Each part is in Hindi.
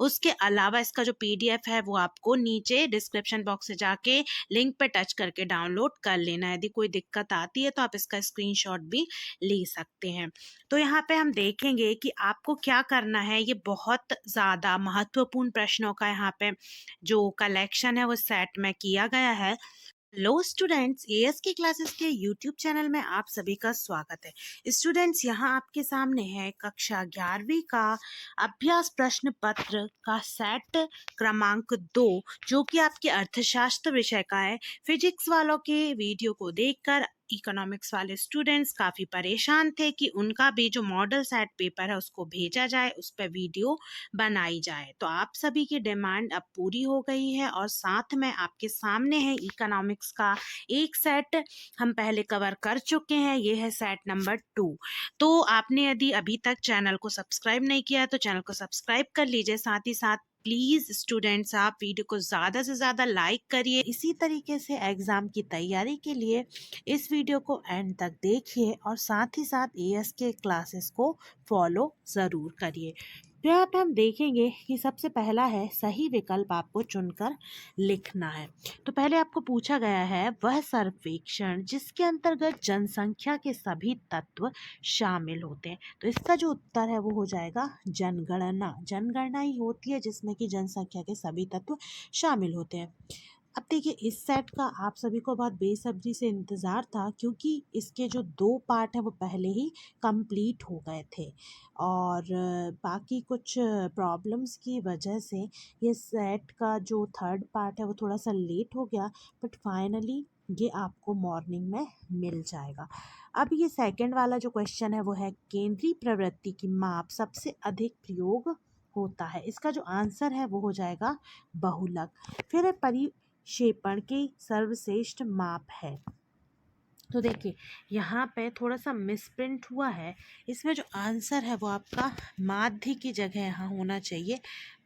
उसके अलावा इसका जो PDF है वो आपको नीचे डिस्क्रिप्शन बॉक्स से जाके लिंक पे टच करके डाउनलोड कर लेना है। यदि कोई दिक्कत आती है तो आप इसका स्क्रीनशॉट भी ले सकते हैं। तो यहाँ पे हम देखेंगे कि आपको क्या करना है। ये बहुत ज़्यादा महत्वपूर्ण प्रश्नों का यहाँ पे जो कलेक्शन है वो सेट में किया गया है। हेलो स्टूडेंट्स, एएस की क्लासेस के यूट्यूब चैनल में आप सभी का स्वागत है। स्टूडेंट्स, यहाँ आपके सामने है कक्षा 11वीं का अभ्यास प्रश्न पत्र का सेट क्रमांक 2, जो कि आपके अर्थशास्त्र विषय का है। फिजिक्स वालों के वीडियो को देखकर इकोनॉमिक्स वाले स्टूडेंट्स काफ़ी परेशान थे कि उनका भी जो मॉडल सेट पेपर है उसको भेजा जाए, उस पर वीडियो बनाई जाए। तो आप सभी की डिमांड अब पूरी हो गई है और साथ में आपके सामने है इकोनॉमिक्स का एक सेट हम पहले कवर कर चुके हैं। ये है सेट नंबर 2। तो आपने यदि अभी तक चैनल को सब्सक्राइब नहीं किया है तो चैनल को सब्सक्राइब कर लीजिए। साथ ही साथ प्लीज़ स्टूडेंट्स, आप वीडियो को ज़्यादा से ज़्यादा लाइक करिए। इसी तरीके से एग्ज़ाम की तैयारी के लिए इस वीडियो को एंड तक देखिए और साथ ही साथ एएस के क्लासेस को फॉलो ज़रूर करिए। तो यहाँ पे हम देखेंगे कि सबसे पहला है सही विकल्प आपको चुनकर लिखना है। तो पहले आपको पूछा गया है वह सर्वेक्षण जिसके अंतर्गत जनसंख्या के सभी तत्व शामिल होते हैं। तो इसका जो उत्तर है वो हो जाएगा जनगणना। जनगणना ही होती है जिसमें कि जनसंख्या के सभी तत्व शामिल होते हैं। अब देखिए, इस सेट का आप सभी को बहुत बेसब्री से इंतज़ार था क्योंकि इसके जो 2 पार्ट हैं वो पहले ही कंप्लीट हो गए थे और बाकी कुछ प्रॉब्लम्स की वजह से ये सेट का जो 3rd पार्ट है वो थोड़ा सा लेट हो गया, बट फाइनली ये आपको मॉर्निंग में मिल जाएगा। अब ये सेकंड वाला जो क्वेश्चन है वो है केंद्रीय प्रवृत्ति की माप सबसे अधिक प्रयोग होता है। इसका जो आंसर है वो हो जाएगा बहुलक। फिर है परिक्षेपण की सर्वश्रेष्ठ माप है। तो देखिए, यहाँ पे थोड़ा सा मिसप्रिंट हुआ है। इसमें जो आंसर है वो आपका माध्य की जगह यहाँ होना चाहिए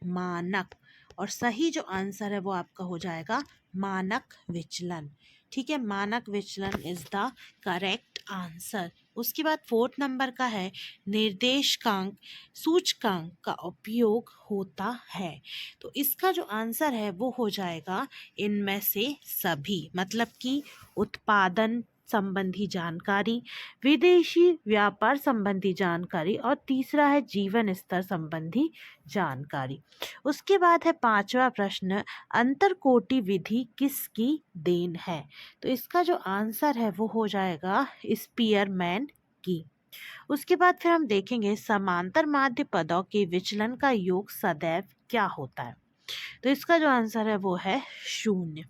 मानक, और सही जो आंसर है वो आपका हो जाएगा मानक विचलन। ठीक है, मानक विचलन इज द करेक्ट आंसर। उसके बाद 4th नंबर का है निर्देशांक सूचकांक का उपयोग होता है। तो इसका जो आंसर है वो हो जाएगा इनमें से सभी, मतलब कि उत्पादन संबंधी जानकारी, विदेशी व्यापार संबंधी जानकारी और तीसरा है जीवन स्तर संबंधी जानकारी। उसके बाद है 5वां प्रश्न अंतरकोटि विधि किसकी देन है। तो इसका जो आंसर है वो हो जाएगा स्पीयरमैन की। उसके बाद फिर हम देखेंगे समांतर माध्य पदों के विचलन का योग सदैव क्या होता है। तो इसका जो आंसर है वो है 0।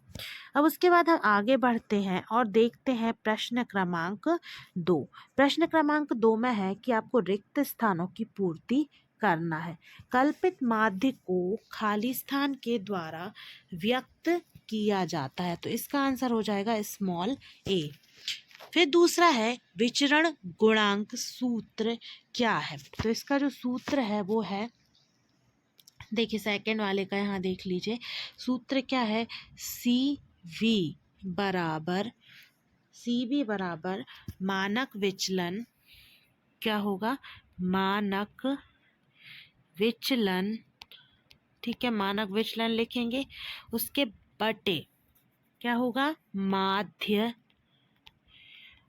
अब उसके बाद हम आगे बढ़ते हैं और देखते हैं प्रश्न क्रमांक 2। प्रश्न क्रमांक 2 में है कि आपको रिक्त स्थानों की पूर्ति करना है। कल्पित माध्य को खाली स्थान के द्वारा व्यक्त किया जाता है। तो इसका आंसर हो जाएगा स्मॉल a। फिर दूसरा है विचरण गुणांक सूत्र क्या है। तो इसका जो सूत्र है वो है, देखिए सेकंड वाले का यहाँ देख लीजिए, सूत्र क्या है CV बराबर मानक विचलन, क्या होगा मानक विचलन, ठीक है, मानक विचलन लिखेंगे। उसके बटे क्या होगा माध्य,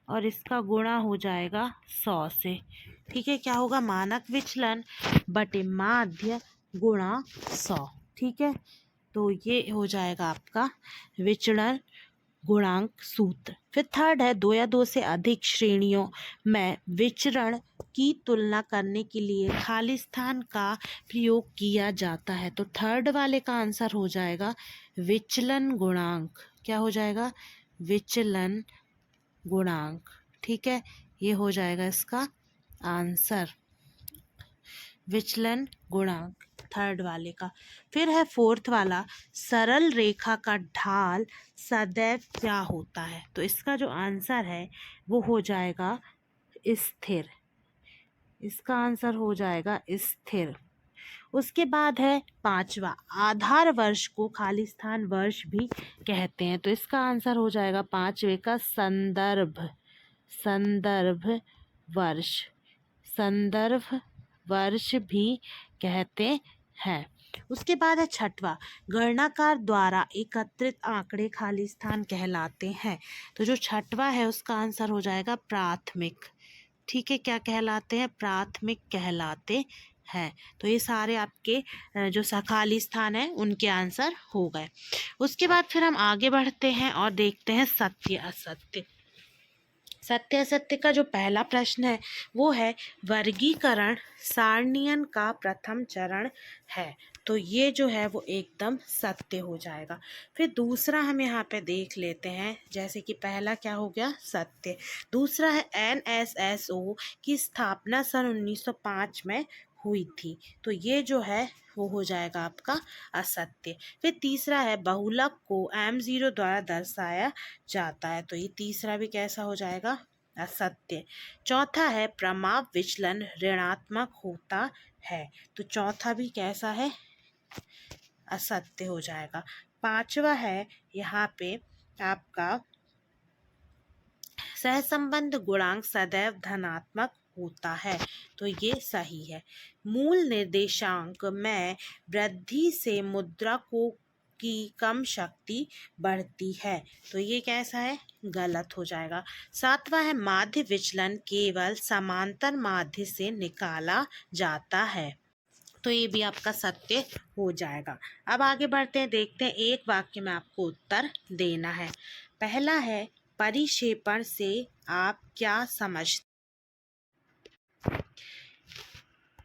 और इसका गुणा हो जाएगा 100 से। ठीक है, क्या होगा मानक विचलन बटे माध्य गुणा 100। ठीक है, तो ये हो जाएगा आपका विचरण गुणांक सूत्र। फिर 3rd है 2 या 2 से अधिक श्रेणियों में विचरण की तुलना करने के लिए खाली स्थान का प्रयोग किया जाता है। तो 3rd वाले का आंसर हो जाएगा विचलन गुणांक। क्या हो जाएगा विचलन गुणांक। ठीक है, ये हो जाएगा इसका आंसर विचलन गुणांक 3rd वाले का। फिर है 4th वाला सरल रेखा का ढाल सदैव क्या होता है। तो इसका जो आंसर है वो हो जाएगा स्थिर। इसका आंसर हो जाएगा स्थिर। उसके बाद है 5वां आधार वर्ष को खाली स्थान वर्ष भी कहते हैं। तो इसका आंसर हो जाएगा 5वें का संदर्भ वर्ष भी कहते हैं। उसके बाद है छठवा, गणनाकार द्वारा एकत्रित आंकड़े खाली स्थान कहलाते हैं। तो जो छठवा है उसका आंसर हो जाएगा प्राथमिक। ठीक है, क्या कहलाते हैं? प्राथमिक कहलाते हैं। तो ये सारे आपके जो खाली स्थान है उनके आंसर हो गए। उसके बाद फिर हम आगे बढ़ते हैं और देखते हैं सत्य असत्य। सत्य असत्य का जो पहला प्रश्न है वो है वर्गीकरण सारणियन का प्रथम चरण है। तो ये जो है वो एकदम सत्य हो जाएगा। फिर दूसरा हम यहाँ पे देख लेते हैं, जैसे कि पहला क्या हो गया? सत्य। दूसरा है NSSO की स्थापना सन 1905 में हुई थी। तो ये जो है वो हो जाएगा आपका असत्य। फिर तीसरा है बहुलक को M0 द्वारा दर्शाया जाता है। तो ये तीसरा भी कैसा हो जाएगा? असत्य। चौथा है प्रमाप विचलन ऋणात्मक होता है। तो चौथा भी कैसा है? असत्य हो जाएगा। पांचवा है यहाँ पे आपका सहसंबंध गुणांक सदैव धनात्मक होता है। तो ये सही है। मूल निर्देशांक में वृद्धि से मुद्रा को की कम शक्ति बढ़ती है। तो ये कैसा है? गलत हो जाएगा। सातवां है माध्य विचलन केवल समांतर माध्य से निकाला जाता है। तो ये भी आपका सत्य हो जाएगा। अब आगे बढ़ते हैं, देखते हैं एक वाक्य में आपको उत्तर देना है। पहला है परिक्षेपण से आप क्या समझते?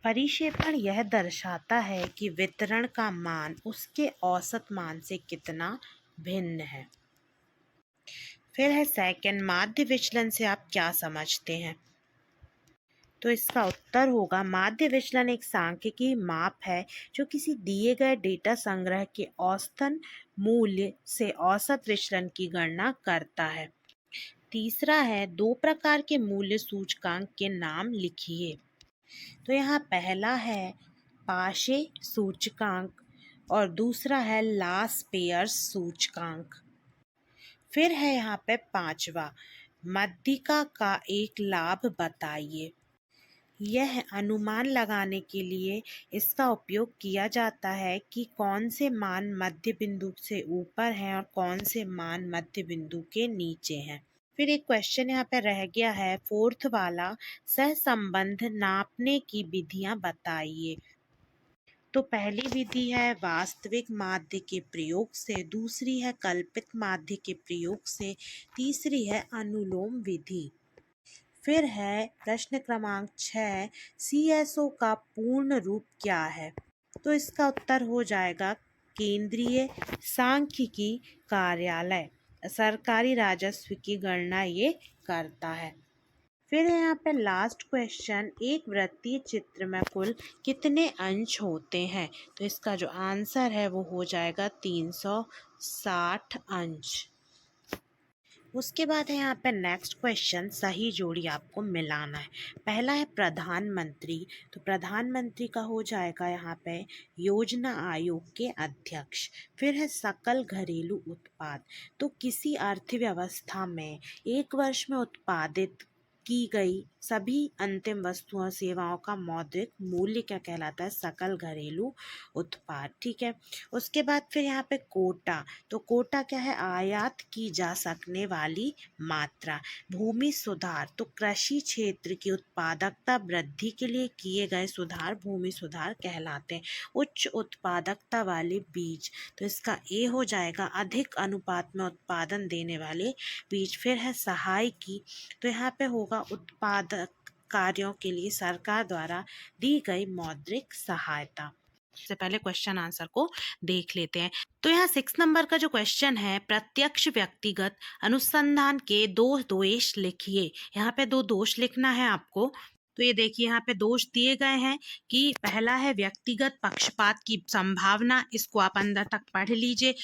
परिक्षेपण यह दर्शाता है कि वितरण का मान उसके औसत मान से कितना भिन्न है। फिर है सेकंड, माध्य विचलन से आप क्या समझते हैं? तो इसका उत्तर होगा माध्य विचलन एक सांख्यिकी माप है जो किसी दिए गए डेटा संग्रह के औसतन मूल्य से औसत विचलन की गणना करता है। तीसरा है दो प्रकार के मूल्य सूचकांक के नाम लिखिए। तो यहाँ पहला है पाशे सूचकांक और दूसरा है लास पेयर्स सूचकांक। फिर है यहाँ पे पांचवा, मध्यिका का एक लाभ बताइए। यह अनुमान लगाने के लिए इसका उपयोग किया जाता है कि कौन से मान मध्य बिंदु से ऊपर हैं और कौन से मान मध्य बिंदु के नीचे हैं। फिर एक क्वेश्चन यहाँ पे रह गया है फोर्थ वाला, सहसंबंध नापने की विधियां बताइए। तो पहली विधि है वास्तविक माध्य के प्रयोग से, दूसरी है कल्पित माध्य के प्रयोग से, तीसरी है अनुलोम विधि। फिर है प्रश्न क्रमांक 6, CSO का पूर्ण रूप क्या है? तो इसका उत्तर हो जाएगा केंद्रीय सांख्यिकी कार्यालय। सरकारी राजस्व की गणना ये करता है। फिर है यहाँ पे लास्ट क्वेश्चन, एक वृत्तीय चित्र में कुल कितने अंश होते हैं? तो इसका जो आंसर है वो हो जाएगा 360 अंश। उसके बाद है यहाँ पे नेक्स्ट क्वेश्चन, सही जोड़ी आपको मिलाना है। पहला है प्रधानमंत्री। तो प्रधानमंत्री का हो जाएगा यहाँ पे योजना आयोग के अध्यक्ष। फिर है सकल घरेलू उत्पाद। तो किसी अर्थव्यवस्था में एक वर्ष में उत्पादित की गई सभी अंतिम वस्तुओं और सेवाओं का मौद्रिक मूल्य क्या कहलाता है? सकल घरेलू उत्पाद। ठीक है। उसके बाद फिर यहाँ पे कोटा। तो कोटा क्या है? आयात की जा सकने वाली मात्रा। भूमि सुधार, तो कृषि क्षेत्र की उत्पादकता वृद्धि के लिए किए गए सुधार भूमि सुधार कहलाते हैं। उच्च उत्पादकता वाले बीज, तो इसका ए हो जाएगा अधिक अनुपात में उत्पादन देने वाले बीज। फिर है सहायकी। तो यहाँ पे होगा उत्पादक कार्यों के लिए सरकार द्वारा दी गई मौद्रिक सहायता। सबसे पहले क्वेश्चन आंसर को देख लेते हैं। तो यहाँ 6 नंबर का जो क्वेश्चन है, प्रत्यक्ष व्यक्तिगत अनुसंधान के 2 दोष लिखिए। यहाँ पे 2 दोष लिखना है आपको। तो ये देखिए यहाँ पे दोष दिए गए हैं कि पहला है व्यक्तिगत पक्षपात की संभावना, इसको आप अंदर तक पढ़ लीजिए।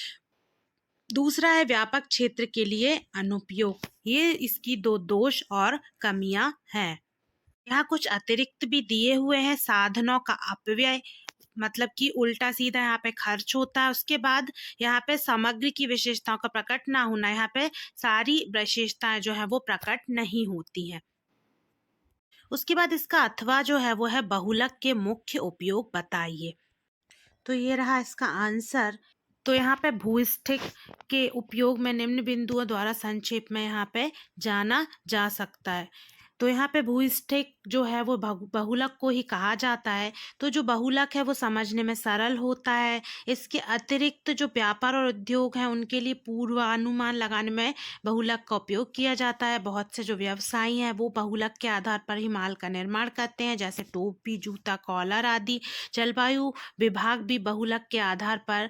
दूसरा है व्यापक क्षेत्र के लिए अनुपयोग। ये इसकी 2 दोष और कमियां हैं। यहाँ कुछ अतिरिक्त भी दिए हुए हैं, साधनों का अपव्यय, मतलब कि उल्टा सीधा यहाँ पे खर्च होता है। उसके बाद यहाँ पे समग्र की विशेषताओं का प्रकट ना होना, यहाँ पे सारी विशेषताएं जो है वो प्रकट नहीं होती हैं। उसके बाद इसका अथवा जो है वो है बहुलक के मुख्य उपयोग बताइए। तो ये रहा इसका आंसर। तो यहाँ पे भूस्थिक के उपयोग में निम्न बिंदुओं द्वारा संक्षेप में यहाँ पे जाना जा सकता है। तो यहाँ पे भूस्थिक जो है वो बहुलक को ही कहा जाता है। तो जो बहुलक है वो समझने में सरल होता है। इसके अतिरिक्त जो व्यापार और उद्योग हैं उनके लिए पूर्वानुमान लगाने में बहुलक का उपयोग किया जाता है। बहुत से जो व्यवसायी हैं वो बहुलक के आधार पर ही माल का निर्माण करते हैं, जैसे टोपी, जूता, कॉलर आदि। जलवायु विभाग भी बहुलक के आधार पर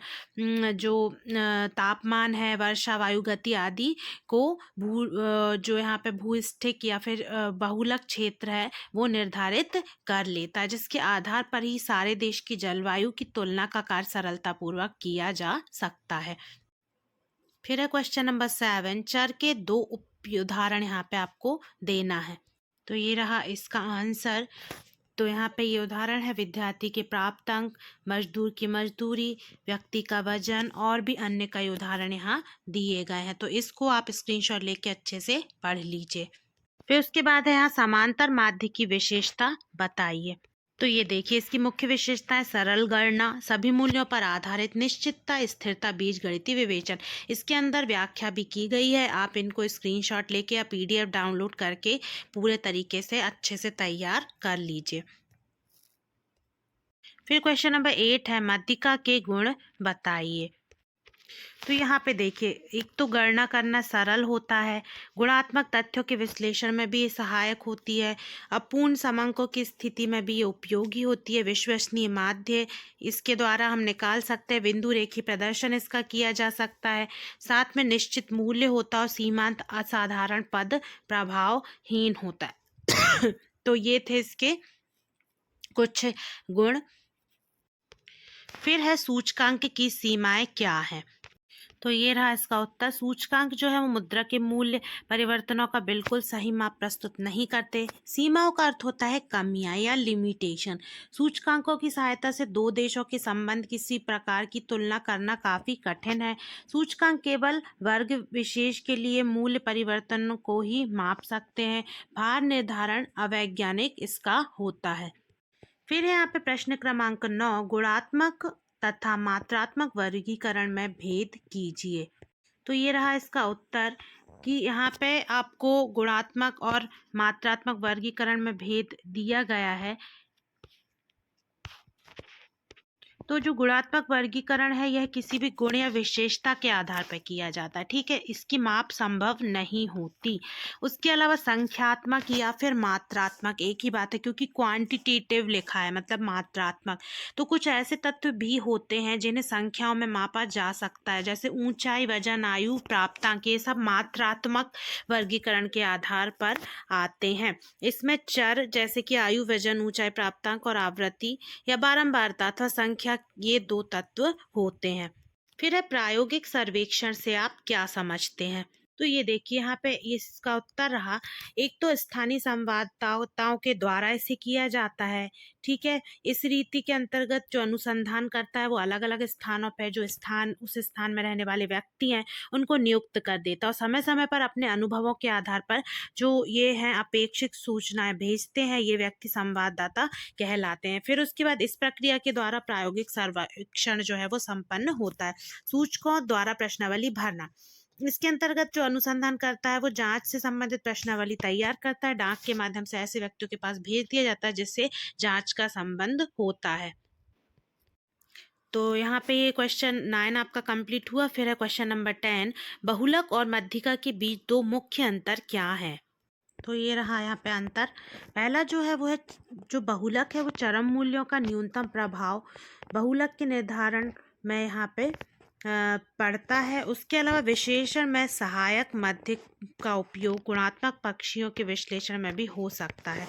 जो तापमान है, वर्षा, वायु गति आदि को जो यहाँ पे भूस्थिक या फिर बहुलक क्षेत्र है वो निर्धारित कर लेता है, जिसके आधार पर ही सारे देश की जलवायु की तुलना का कार्य सरलतापूर्वक किया जा सकता है। फिर है क्वेश्चन नंबर 7, चर के 2 उदाहरण यहाँ पे आपको देना है। तो ये रहा इसका आंसर। तो यहाँ पे ये उदाहरण है, विद्यार्थी के प्राप्त अंक, मजदूर की मजदूरी, व्यक्ति का वजन और भी अन्य कई उदाहरण यहाँ दिए गए हैं। तो इसको आप स्क्रीनशॉट लेके अच्छे से पढ़ लीजिए। फिर उसके बाद है यहाँ समांतर माध्य की विशेषता बताइए। तो ये देखिए इसकी मुख्य विशेषताएं, सरल गणना, सभी मूल्यों पर आधारित, निश्चितता, स्थिरता, बीजगणितीय विवेचन। इसके अंदर व्याख्या भी की गई है। आप इनको स्क्रीनशॉट लेके या PDF डाउनलोड करके पूरे तरीके से अच्छे से तैयार कर लीजिए। फिर क्वेश्चन नंबर 8 है, माध्यिका के गुण बताइए। तो यहाँ पे देखिए, एक तो गणना करना सरल होता है, गुणात्मक तथ्यों के विश्लेषण में भी ये सहायक होती है, अपूर्ण समंकों की स्थिति में भी ये उपयोगी होती है, विश्वसनीय माध्य इसके द्वारा हम निकाल सकते हैं, बिंदु रेखी प्रदर्शन इसका किया जा सकता है, साथ में निश्चित मूल्य होता है और सीमांत असाधारण पद प्रभावहीन होता है। तो ये थे इसके कुछ गुण। फिर है सूचकांक की सीमाएं क्या हैं। तो ये रहा इसका उत्तर। सूचकांक जो है वो मुद्रा के मूल्य परिवर्तनों का बिल्कुल सही माप प्रस्तुत नहीं करते। सीमाओं का अर्थ होता है कमियां या लिमिटेशन। सूचकांकों की सहायता से दो देशों के संबंध किसी प्रकार की तुलना करना काफी कठिन है। सूचकांक केवल वर्ग विशेष के लिए मूल्य परिवर्तनों को ही माप सकते हैं। भार निर्धारण अवैज्ञानिक इसका होता है। फिर यहाँ पे प्रश्न क्रमांक 9, गुणात्मक तथा मात्रात्मक वर्गीकरण में भेद कीजिए। तो ये रहा इसका उत्तर कि यहाँ पे आपको गुणात्मक और मात्रात्मक वर्गीकरण में भेद दिया गया है। तो जो गुणात्मक वर्गीकरण है यह किसी भी गुण या विशेषता के आधार पर किया जाता है, ठीक है, इसकी माप संभव नहीं होती। उसके अलावा संख्यात्मक या फिर मात्रात्मक एक ही बात है, क्योंकि क्वांटिटेटिव लिखा है मतलब मात्रात्मक। तो कुछ ऐसे तत्व भी होते हैं जिन्हें संख्याओं में मापा जा सकता है, जैसे ऊंचाई, वजन, आयु, प्राप्तांक, ये सब मात्रात्मक वर्गीकरण के आधार पर आते हैं। इसमें चर जैसे कि आयु, वजन, ऊंचाई, प्राप्तांक और आवृत्ति या बारंबारता अथवा संख्या, ये 2 तत्व होते हैं। फिर है प्रायोगिक सर्वेक्षण से आप क्या समझते हैं। तो ये देखिए यहाँ पे इसका उत्तर रहा, एक तो स्थानीय संवाददाताओं के द्वारा इसे किया जाता है, ठीक है। इस रीति के अंतर्गत जो अनुसंधान करता है वो अलग अलग स्थानों पे जो स्थान उस स्थान में रहने वाले व्यक्ति हैं उनको नियुक्त कर देता है और समय समय पर अपने अनुभवों के आधार पर जो ये हैं अपेक्षित सूचनाएं भेजते हैं, ये व्यक्ति संवाददाता कहलाते हैं। फिर उसके बाद इस प्रक्रिया के द्वारा प्रायोगिक सर्वेक्षण जो है वो संपन्न होता है। सूचकों द्वारा प्रश्नावली भरना, इसके अंतर्गत जो अनुसंधान करता है वो जांच से संबंधित प्रश्नावली तैयार करता है, डाक के माध्यम से ऐसे व्यक्तियों के पास भेज दिया जाता है जिससे जांच का संबंध होता है। तो यहाँ पे ये क्वेश्चन 9 आपका कंप्लीट हुआ। फिर है क्वेश्चन नंबर 10, बहुलक और मध्यिका के बीच 2 मुख्य अंतर क्या है। तो ये रहा यहाँ पे अंतर। पहला जो है वो है, जो बहुलक है वो चरम मूल्यों का न्यूनतम प्रभाव बहुलक के निर्धारण में यहाँ पे पड़ता है। उसके अलावा विश्लेषण में सहायक मध्य का उपयोग गुणात्मक पक्षियों के विश्लेषण में भी हो सकता है।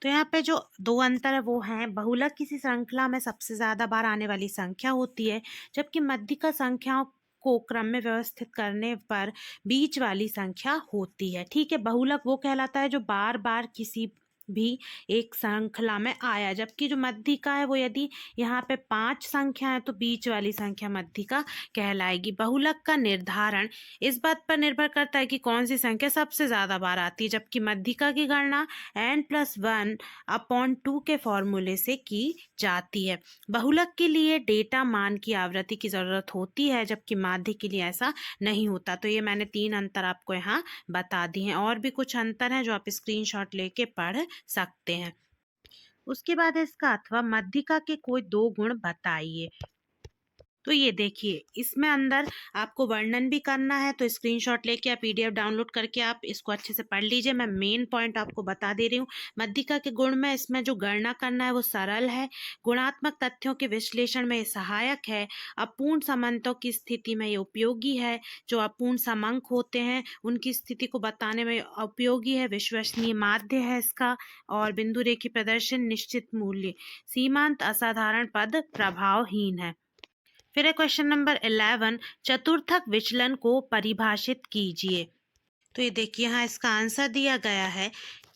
तो यहाँ पे जो 2 अंतर है वो हैं, बहुलक किसी श्रृंखला में सबसे ज़्यादा बार आने वाली संख्या होती है, जबकि मध्यिका संख्याओं को क्रम में व्यवस्थित करने पर बीच वाली संख्या होती है, ठीक है। बहुलक वो कहलाता है जो बार बार किसी भी एक श्रृंखला में आया, जबकि जो मध्यिका है वो यदि यहाँ पे 5 संख्या है तो बीच वाली संख्या मध्यिका कहलाएगी। बहुलक का निर्धारण इस बात पर निर्भर करता है कि कौन सी संख्या सबसे ज़्यादा बार आती है, जबकि मध्यिका की गणना n+1/2 के फॉर्मूले से की जाती है। बहुलक के लिए डेटा मान की आवृत्ति की ज़रूरत होती है, जबकि माध्य के लिए ऐसा नहीं होता। तो ये मैंने 3 अंतर आपको यहाँ बता दिए हैं। और भी कुछ अंतर हैं जो आप स्क्रीनशॉट लेके पढ़ सकते हैं। उसके बाद है इसका अथवा मध्यिका के कोई 2 गुण बताइए। तो ये देखिए, इसमें अंदर आपको वर्णन भी करना है, तो स्क्रीनशॉट लेके आप PDF डाउनलोड करके आप इसको अच्छे से पढ़ लीजिए। मैं मेन पॉइंट आपको बता दे रही हूँ। मध्यिका के गुण में इसमें जो गणना करना है वो सरल है, गुणात्मक तथ्यों के विश्लेषण में ये सहायक है, अपूर्ण समन्तों की स्थिति में ये उपयोगी है, जो अपूर्ण समांक होते हैं उनकी स्थिति को बताने में उपयोगी है, विश्वसनीय माध्य है इसका, और बिंदु रेखी प्रदर्शन, निश्चित मूल्य, सीमांत असाधारण पद प्रभावहीन है। फिर है क्वेश्चन नंबर 11, चतुर्थक विचलन को परिभाषित कीजिए। तो ये देखिए, यहाँ इसका आंसर दिया गया है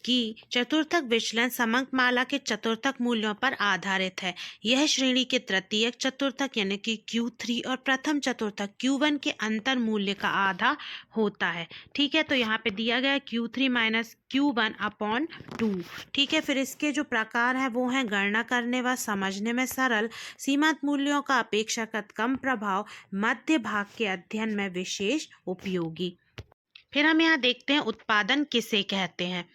कि चतुर्थक विचलन समंक माला के चतुर्थक मूल्यों पर आधारित है। यह श्रेणी के तृतीयक चतुर्थक यानी कि Q3 और प्रथम चतुर्थक Q1 के अंतर मूल्य का आधा होता है। ठीक है, तो यहाँ पे दिया गया Q3 - Q1/2। ठीक है, फिर इसके जो प्रकार है वो है गणना करने व समझने में सरल, सीमांत मूल्यों का अपेक्षाकृत कम प्रभाव, मध्य भाग के अध्ययन में विशेष उपयोगी। फिर हम यहाँ देखते हैं उत्पादन किसे कहते हैं।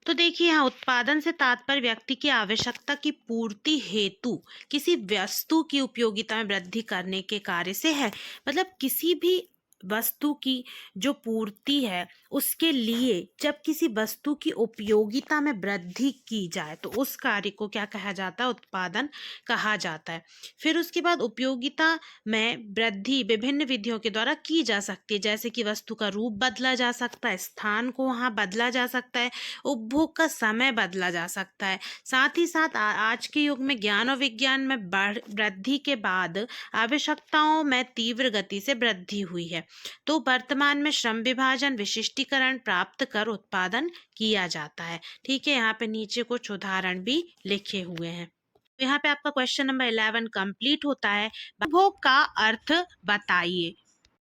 तो देखिए, यहाँ उत्पादन से तात्पर्य व्यक्ति की आवश्यकता की पूर्ति हेतु किसी वस्तु की उपयोगिता में वृद्धि करने के कार्य से है। मतलब किसी भी वस्तु की जो पूर्ति है उसके लिए जब किसी वस्तु की उपयोगिता में वृद्धि की जाए तो उस कार्य को क्या कहा जाता है, उत्पादन कहा जाता है। फिर उसके बाद उपयोगिता में वृद्धि विभिन्न विधियों के द्वारा की जा सकती है, जैसे कि वस्तु का रूप बदला जा सकता है, स्थान को वहाँ बदला जा सकता है, उपभोग का समय बदला जा सकता है। साथ ही साथ आज के युग में ज्ञान और विज्ञान में वृद्धि के बाद आवश्यकताओं में तीव्र गति से वृद्धि हुई है, तो वर्तमान में श्रम विभाजन विशिष्टीकरण प्राप्त कर उत्पादन किया जाता है। ठीक है, यहाँ पे नीचे कुछ उदाहरण भी लिखे हुए हैं। तो यहाँ पे आपका क्वेश्चन नंबर 11 कंप्लीट होता है। उपभोग का अर्थ बताइए।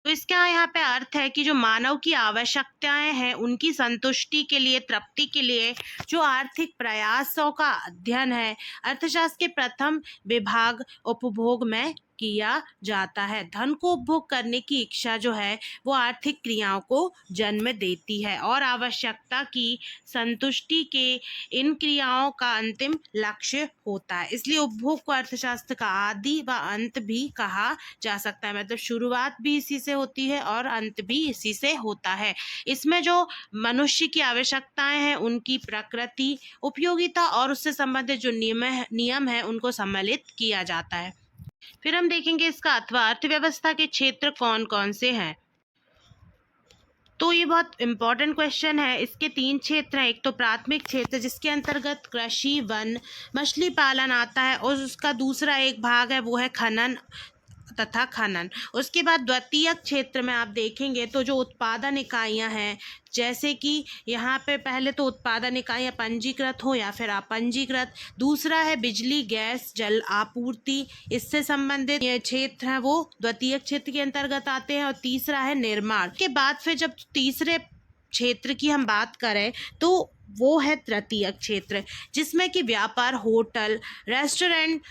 तो इसका यहाँ पे अर्थ है कि जो मानव की आवश्यकताएं हैं उनकी संतुष्टि के लिए, तृप्ति के लिए जो आर्थिक प्रयासों का अध्ययन है, अर्थशास्त्र के प्रथम विभाग उपभोग में किया जाता है। धन को उपभोग करने की इच्छा जो है वो आर्थिक क्रियाओं को जन्म देती है और आवश्यकता की संतुष्टि के इन क्रियाओं का अंतिम लक्ष्य होता है। इसलिए उपभोग को अर्थशास्त्र का आदि व अंत भी कहा जा सकता है। मतलब शुरुआत भी इसी से होती है और अंत भी इसी से होता है। इसमें जो मनुष्य की आवश्यकताएं हैं उनकी प्रकृति, उपयोगिता और उससे संबंधित जो नियम है उनको सम्मिलित किया जाता है। फिर हम देखेंगे इसका अथवा अर्थव्यवस्था के क्षेत्र कौन कौन से हैं। तो ये बहुत इंपॉर्टेंट क्वेश्चन है। इसके 3 क्षेत्र हैं। एक तो प्राथमिक क्षेत्र जिसके अंतर्गत कृषि, वन, मछली पालन आता है, और उसका दूसरा एक भाग है वो है खनन तथा खनन। उसके बाद द्वितीयक क्षेत्र में आप देखेंगे तो जो उत्पादन इकाइयां हैं, जैसे कि यहाँ पे पहले तो उत्पादन इकाइयां पंजीकृत हो या फिर अपंजीकृत, दूसरा है बिजली, गैस, जल आपूर्ति, इससे संबंधित ये क्षेत्र हैं वो द्वितीयक क्षेत्र के अंतर्गत आते हैं, और तीसरा है निर्माण। के बाद फिर जब तीसरे क्षेत्र की हम बात करें तो वो है तृतीयक क्षेत्र, जिसमें कि व्यापार, होटल, रेस्टोरेंट,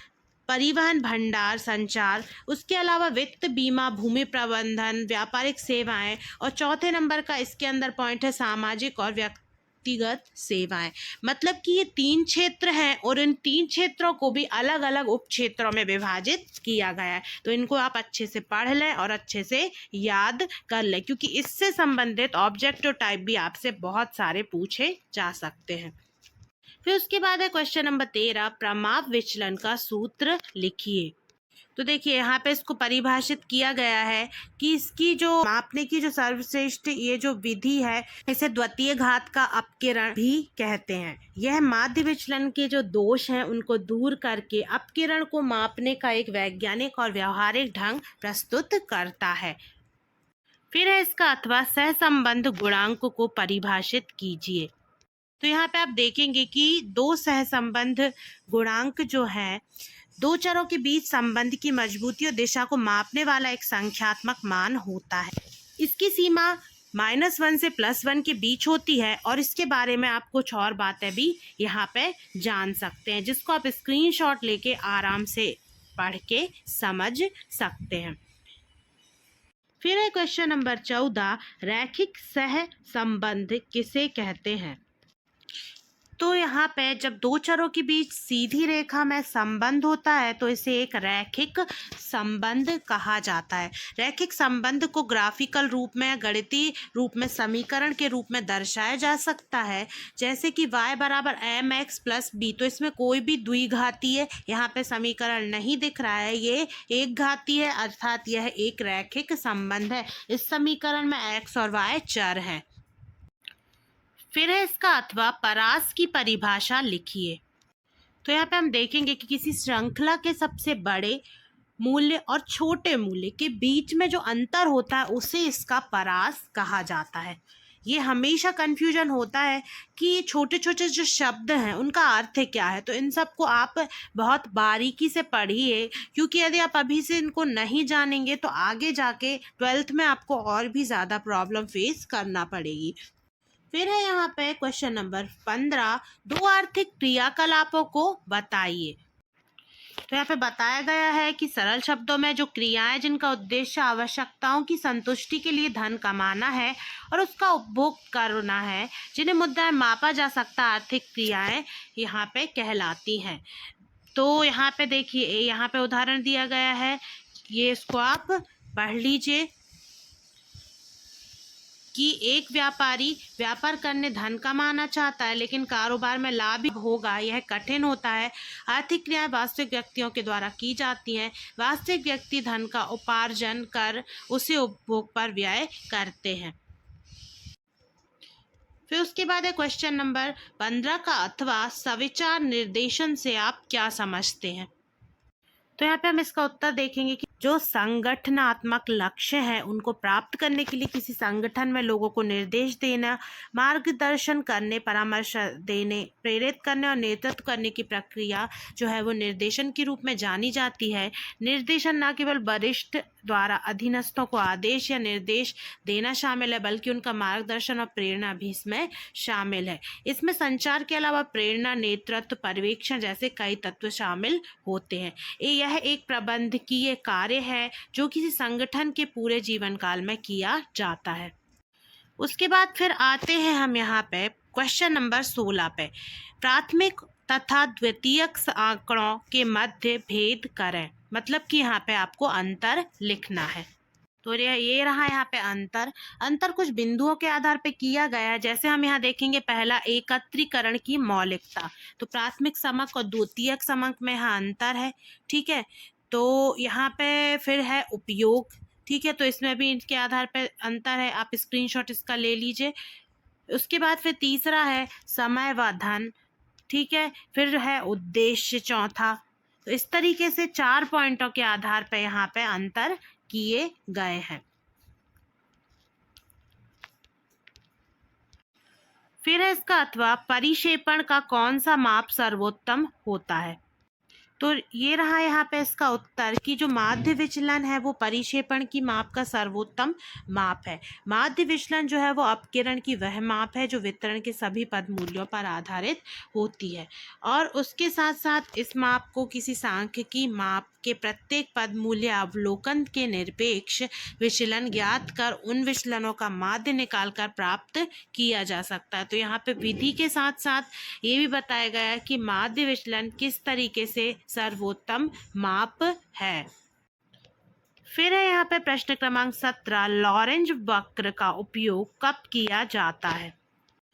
परिवहन, भंडार, संचार, उसके अलावा वित्त, बीमा, भूमि प्रबंधन, व्यापारिक सेवाएं, और चौथे नंबर का इसके अंदर पॉइंट है सामाजिक और व्यक्तिगत सेवाएं। मतलब कि ये 3 क्षेत्र हैं और इन 3 क्षेत्रों को भी अलग अलग उप क्षेत्रों में विभाजित किया गया है। तो इनको आप अच्छे से पढ़ लें और अच्छे से याद कर लें, क्योंकि इससे संबंधित ऑब्जेक्टिव टाइप भी आपसे बहुत सारे पूछे जा सकते हैं। फिर उसके बाद है क्वेश्चन नंबर 13, प्रमाप विचलन का सूत्र लिखिए। तो देखिए, यहाँ पे इसको परिभाषित किया गया है कि इसकी जो मापने की जो सर्वश्रेष्ठ ये जो विधि है इसे द्वितीय घात का अपकिरण भी कहते हैं। यह माध्य विचलन के जो दोष हैं उनको दूर करके अपकिरण को मापने का एक वैज्ञानिक और व्यवहारिक ढंग प्रस्तुत करता है। फिर है इसका अथवा सहसंबंध गुणांक को परिभाषित कीजिए। तो यहाँ पे आप देखेंगे कि दो सहसंबंध गुणांक जो है, दो चरों के बीच संबंध की मजबूती और दिशा को मापने वाला एक संख्यात्मक मान होता है। इसकी सीमा -1 से +1 के बीच होती है और इसके बारे में आप कुछ और बातें भी यहाँ पे जान सकते हैं, जिसको आप स्क्रीनशॉट लेके आराम से पढ़ के समझ सकते हैं। फिर है क्वेश्चन नंबर 14, रैखिक सह संबंध किसे कहते हैं? तो यहाँ पे जब दो चरों के बीच सीधी रेखा में संबंध होता है तो इसे एक रैखिक संबंध कहा जाता है। रैखिक संबंध को ग्राफिकल रूप में, गणितीय रूप में समीकरण के रूप में दर्शाया जा सकता है, जैसे कि y बराबर mx प्लस b। तो इसमें कोई भी द्विघातीय यहाँ पे समीकरण नहीं दिख रहा है, ये एक घातीय है, अर्थात यह एक रैखिक संबंध है। इस समीकरण में x और y चर हैं। फिर है इसका अथवा परास की परिभाषा लिखिए। तो यहाँ पे हम देखेंगे कि किसी श्रृंखला के सबसे बड़े मूल्य और छोटे मूल्य के बीच में जो अंतर होता है उसे इसका परास कहा जाता है। ये हमेशा कंफ्यूजन होता है कि छोटे छोटे जो शब्द हैं उनका अर्थ क्या है, तो इन सब को आप बहुत बारीकी से पढ़िए, क्योंकि यदि आप अभी से इनको नहीं जानेंगे तो आगे जाके 12th में आपको और भी ज़्यादा प्रॉब्लम फेस करना पड़ेगी। फिर है यहाँ पे क्वेश्चन नंबर 15, दो आर्थिक क्रियाकलापों को बताइए। तो यहाँ पे बताया गया है कि सरल शब्दों में जो क्रियाएं जिनका उद्देश्य आवश्यकताओं की संतुष्टि के लिए धन कमाना है और उसका उपभोग करना है, जिन्हें मुद्दा मापा जा सकता आर्थिक क्रियाएं यहाँ पे कहलाती हैं। तो यहाँ पे देखिए, यहाँ पे उदाहरण दिया गया है, ये इसको आप पढ़ लीजिए कि एक व्यापारी व्यापार करने धन कमाना चाहता है लेकिन कारोबार में लाभ होगा यह कठिन होता है। आर्थिक क्रियाएं वास्तविक व्यक्तियों के द्वारा की जाती हैं। वास्तविक व्यक्ति धन का उपार्जन कर उसे उपभोग पर व्यय करते हैं। फिर उसके बाद है क्वेश्चन नंबर 15 का अथवा सविचार निर्देशन से आप क्या समझते हैं? तो यहाँ पे हम इसका उत्तर देखेंगे कि जो संगठनात्मक लक्ष्य है उनको प्राप्त करने के लिए किसी संगठन में लोगों को निर्देश देना, मार्गदर्शन करने, परामर्श देने, प्रेरित करने और नेतृत्व करने की प्रक्रिया जो है वो निर्देशन के रूप में जानी जाती है। निर्देशन न केवल वरिष्ठ द्वारा अधीनस्थों को आदेश या निर्देश देना शामिल है, बल्कि उनका मार्गदर्शन और प्रेरणा भी इसमें शामिल है। इसमें संचार के अलावा प्रेरणा, नेतृत्व, पर्यवेक्षण जैसे कई तत्व शामिल होते हैं। यह एक प्रबंधकीय कार्य है जो किसी संगठन के पूरे जीवन काल में किया जाता है। उसके बाद फिर आते हैं हम यहाँ पे क्वेश्चन नंबर 16 पे, प्राथमिक तथा द्वितीयक आंकड़ों के मध्य भेद करें। मतलब कि यहाँ पे आपको अंतर लिखना है। तो ये रहा यहाँ पे अंतर कुछ बिंदुओं के आधार पे किया गया है। जैसे हम यहाँ देखेंगे, पहला एकत्रीकरण की मौलिकता, तो प्राथमिक समक और द्वितीयक समक में यहाँ अंतर है, ठीक है। तो यहाँ पे फिर है उपयोग, ठीक है, तो इसमें भी इनके आधार पे अंतर है, आप स्क्रीनशॉट इसका ले लीजिए। उसके बाद फिर तीसरा है समय व धन, ठीक है, फिर है उद्देश्य चौथा। तो इस तरीके से 4 पॉइंटों के आधार पे यहाँ पे अंतर किए गए हैं। फिर है इसका अथवा परिक्षेपण का कौन सा माप सर्वोत्तम होता है। तो ये रहा यहाँ पे इसका उत्तर कि जो माध्य विचलन है वो परिक्षेपण की माप का सर्वोत्तम माप है। माध्य विचलन जो है वो अपकिरण की वह माप है जो वितरण के सभी पद मूल्यों पर आधारित होती है, और उसके साथ साथ इस माप को किसी सांख्यिकी माप के प्रत्येक पद मूल्य अवलोकन के निरपेक्ष विचलन ज्ञात कर उन विचलनों का माध्य निकालकर प्राप्त किया जा सकता है। तो यहाँ पे विधि के साथ साथ ये भी बताया गया है कि माध्य विचलन किस तरीके से सर्वोत्तम माप है। फिर है यहाँ पे प्रश्न क्रमांक 17, लॉरेंज वक्र का उपयोग कब किया जाता है।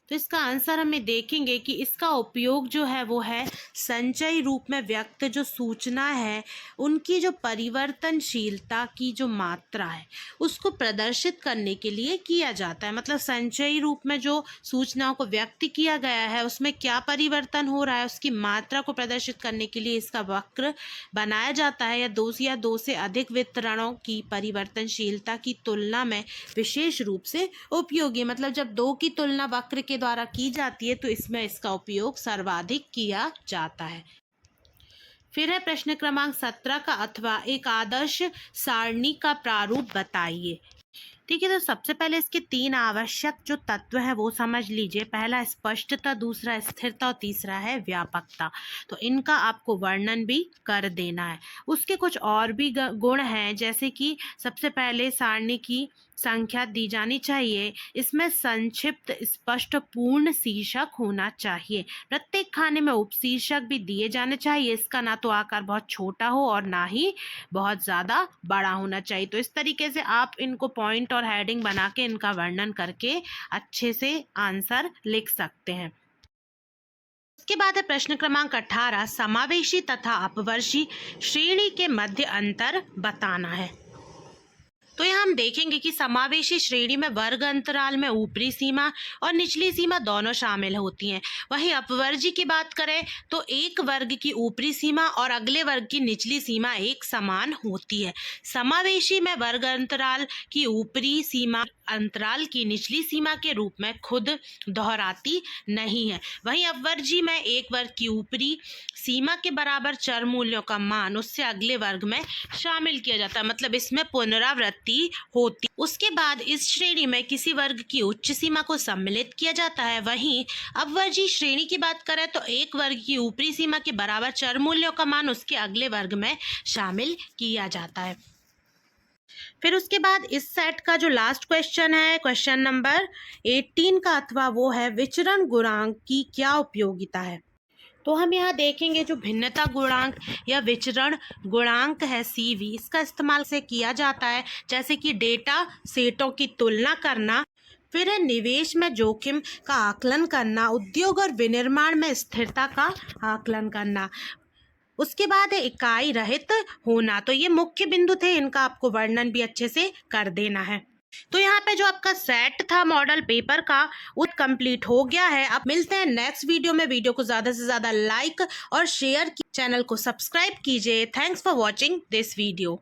तो इसका आंसर हमें देखेंगे कि इसका उपयोग जो है वो है संचयी रूप में व्यक्त जो सूचना है उनकी जो परिवर्तनशीलता की जो मात्रा है उसको प्रदर्शित करने के लिए किया जाता है। मतलब संचयी रूप में जो सूचनाओं को व्यक्त किया गया है उसमें क्या परिवर्तन हो रहा है उसकी मात्रा को प्रदर्शित करने के लिए इसका वक्र बनाया जाता है, या दो से अधिक वितरणों की परिवर्तनशीलता की तुलना में विशेष रूप से उपयोगी। मतलब जब दो की तुलना वक्र के द्वारा की जाती है तो इसमें इसका उपयोग सर्वाधिक किया जाता है। फिर है प्रश्न क्रमांक 17 का अथवा एक आदर्श सारणी का प्रारूप बताइए। ठीक है, तो सबसे पहले इसके 3 आवश्यक जो तत्व है वो समझ लीजिए। पहला स्पष्टता, दूसरा स्थिरता और तीसरा है व्यापकता। तो इनका आपको वर्णन भी कर देना है। उसके कुछ और भी गुण हैं, जैसे कि सबसे पहले सारणी की संख्या दी जानी चाहिए। इसमें संक्षिप्त, स्पष्ट, पूर्ण शीर्षक होना चाहिए। प्रत्येक खाने में उपशीर्षक भी दिए जाने चाहिए। इसका ना तो आकार बहुत छोटा हो और ना ही बहुत ज़्यादा बड़ा होना चाहिए। तो इस तरीके से आप इनको पॉइंट और हेडिंग बना के इनका वर्णन करके अच्छे से आंसर लिख सकते हैं। उसके बाद है प्रश्न क्रमांक 18, समावेशी तथा अपवर्षी श्रेणी के मध्य अंतर बताना है। तो यहाँ हम देखेंगे कि समावेशी श्रेणी में वर्ग अंतराल में ऊपरी सीमा और निचली सीमा दोनों शामिल होती हैं। वहीं अपवर्जी की बात करें तो एक वर्ग की ऊपरी सीमा और अगले वर्ग की निचली सीमा एक समान होती है। समावेशी में वर्ग अंतराल की ऊपरी सीमा अंतराल की निचली सीमा के रूप में खुद दोहराती नहीं है। वहीं अपवर्जी में एक वर्ग की ऊपरी सीमा के बराबर चर मूल्यों का मान उससे अगले वर्ग में शामिल किया जाता है। मतलब इसमें पुनरावृत्ति होती। उसके बाद इस श्रेणी में किसी वर्ग की उच्च सीमा को सम्मिलित किया जाता है। वहीं अपवर्जी श्रेणी की बात करें तो एक वर्ग की ऊपरी सीमा के बराबर चर मूल्यों का मान उसके अगले वर्ग में शामिल किया जाता है। फिर उसके बाद इस सेट का जो लास्ट क्वेश्चन है, क्वेश्चन नंबर 18 का अथवा वो है विचरण गुणांक की क्या उपयोगिता है। तो हम यहाँ देखेंगे जो भिन्नता गुणांक या विचरण गुणांक है CV, इसका इस्तेमाल से किया जाता है जैसे कि डेटा सेटों की तुलना करना, फिर है निवेश में जोखिम का आकलन करना, उद्योग और विनिर्माण में स्थिरता का आकलन करना। उसके बाद है इकाई रहित होना। तो ये मुख्य बिंदु थे, इनका आपको वर्णन भी अच्छे से कर देना है। तो यहाँ पे जो आपका सेट था मॉडल पेपर का वो कंप्लीट हो गया है। अब मिलते हैं नेक्स्ट वीडियो में। वीडियो को ज़्यादा से ज़्यादा लाइक और शेयर, चैनल को सब्सक्राइब कीजिए। Thanks for watching this video.